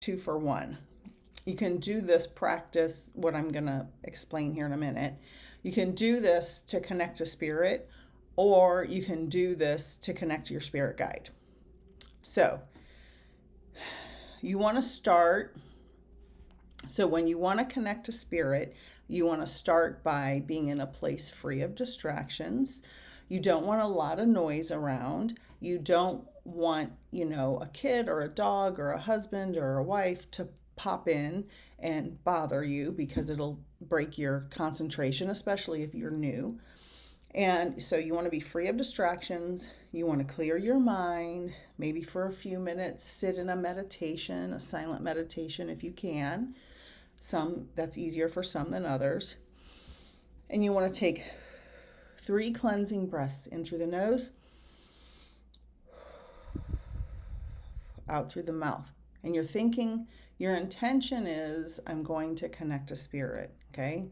2 for 1. You can do this practice, what I'm going to explain here in a minute. You can do this to connect to spirit, or you can do this to connect to your spirit guide. So you want to start. So when you want to connect to spirit, you want to start by being in a place free of distractions. You don't want a lot of noise around. You don't want, a kid or a dog or a husband or a wife to pop in and bother you, because it'll break your concentration, especially if you're new. And so you want to be free of distractions. You want to clear your mind, maybe for a few minutes, sit in a meditation, a silent meditation if you can. That's easier for some than others. And you want to take 3 cleansing breaths in through the nose, out through the mouth. And you're thinking, your intention is, I'm going to connect to spirit, okay?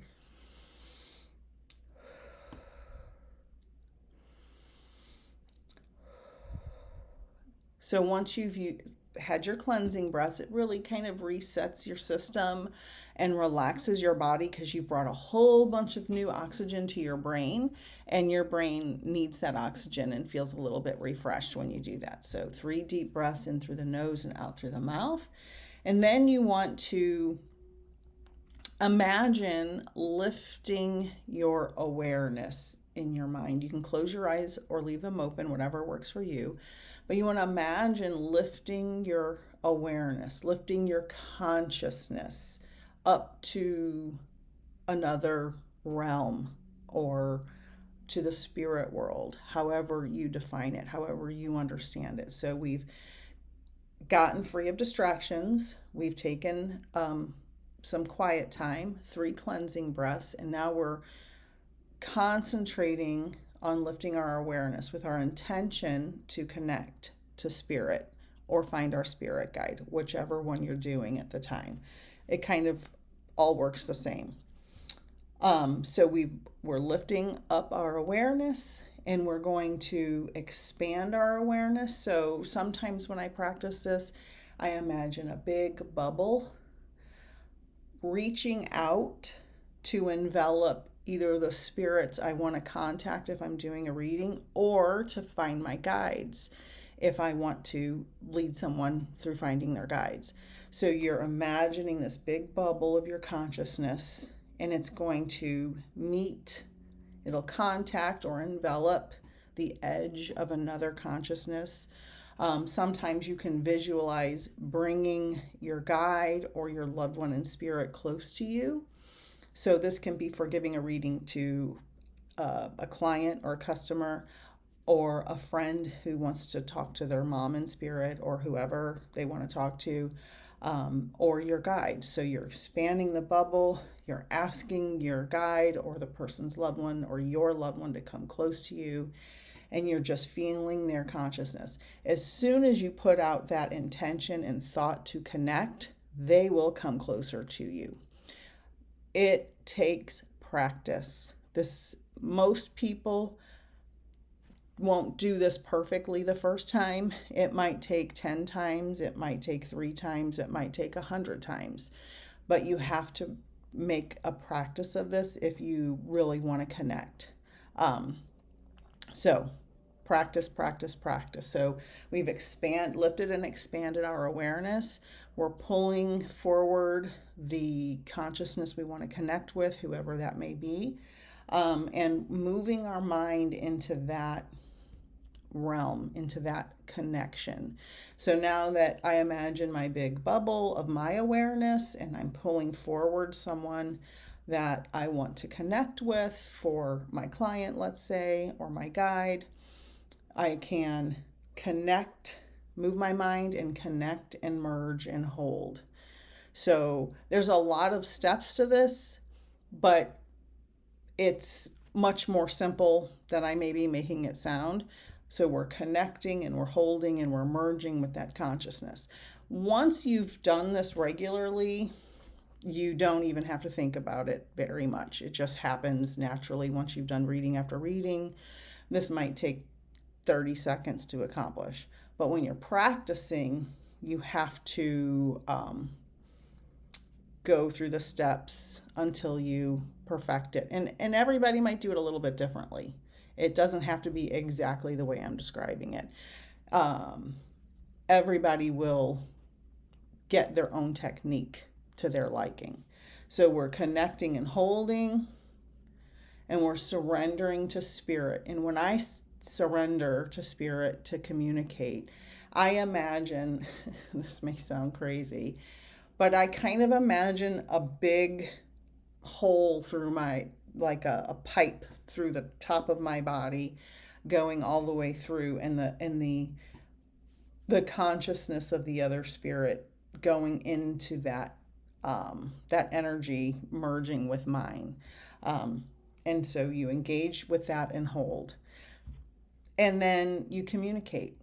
So once you've had your cleansing breaths, it really kind of resets your system and relaxes your body, because you've brought a whole bunch of new oxygen to your brain, and your brain needs that oxygen and feels a little bit refreshed when you do that. So 3 deep breaths in through the nose and out through the mouth. And then you want to imagine lifting your awareness in your mind. You can close your eyes or leave them open, whatever works for you. But you want to imagine lifting your awareness, lifting your consciousness up to another realm, or to the spirit world, however you define it, however you understand it. So we've gotten free of distractions. We've taken some quiet time, 3 cleansing breaths, and now we're concentrating on lifting our awareness with our intention to connect to spirit or find our spirit guide, whichever one you're doing at the time. It kind of all works the same. So we're lifting up our awareness, and we're going to expand our awareness. So sometimes when I practice this, I imagine a big bubble reaching out to envelop either the spirits I want to contact if I'm doing a reading, or to find my guides if I want to lead someone through finding their guides. So you're imagining this big bubble of your consciousness, and it's going to it'll contact or envelop the edge of another consciousness. Sometimes you can visualize bringing your guide or your loved one in spirit close to you. So this can be for giving a reading to a client or a customer, or a friend who wants to talk to their mom in spirit, or whoever they want to talk to, or your guide. So you're expanding the bubble, you're asking your guide or the person's loved one or your loved one to come close to you, and you're just feeling their consciousness. As soon as you put out that intention and thought to connect, they will come closer to you. It takes practice. Most people won't do this perfectly the first time. It might take 10 times, it might take 3 times, it might take 100 times. But you have to make a practice of this if you really want to connect. So practice, practice, practice. So we've lifted and expanded our awareness. We're pulling forward the consciousness we want to connect with, whoever that may be, and moving our mind into that realm, into that connection. So now that I imagine my big bubble of my awareness, and I'm pulling forward someone that I want to connect with for my client, let's say, or my guide, I can move my mind and connect and merge and hold. So there's a lot of steps to this, but it's much more simple than I may be making it sound. So we're connecting and we're holding and we're merging with that consciousness. Once you've done this regularly, you don't even have to think about it very much. It just happens naturally once you've done reading after reading. This might take 30 seconds to accomplish. But when you're practicing you have to go through the steps until you perfect it. And everybody might do it a little bit differently. It doesn't have to be exactly the way I'm describing it. Everybody will get their own technique to their liking. So we're connecting and holding, and we're surrendering to spirit. And when I surrender to spirit to communicate, I imagine, this may sound crazy, but I kind of imagine a big hole through my, like a pipe through the top of my body, going all the way through, and the consciousness of the other spirit going into that that energy merging with mine. And so you engage with that and hold. And then you communicate.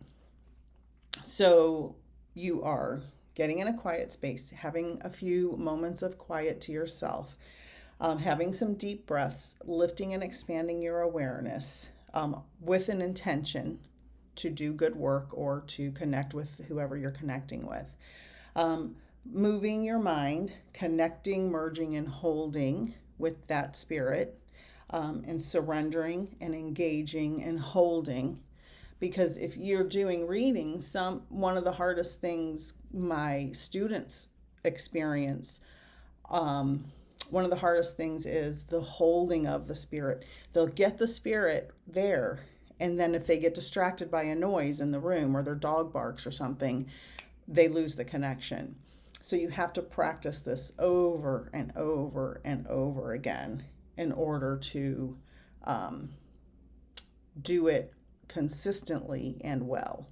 So you are getting in a quiet space, having a few moments of quiet to yourself, having some deep breaths, lifting and expanding your awareness with an intention to do good work or to connect with whoever you're connecting with. Moving your mind, connecting, merging, and holding with that spirit, and surrendering and engaging and holding. Because if you're doing readings, one of the hardest things my students experience, one of the hardest things is the holding of the spirit. They'll get the spirit there, and then if they get distracted by a noise in the room or their dog barks or something, they lose the connection. So you have to practice this over and over and over again in order to do it consistently and well.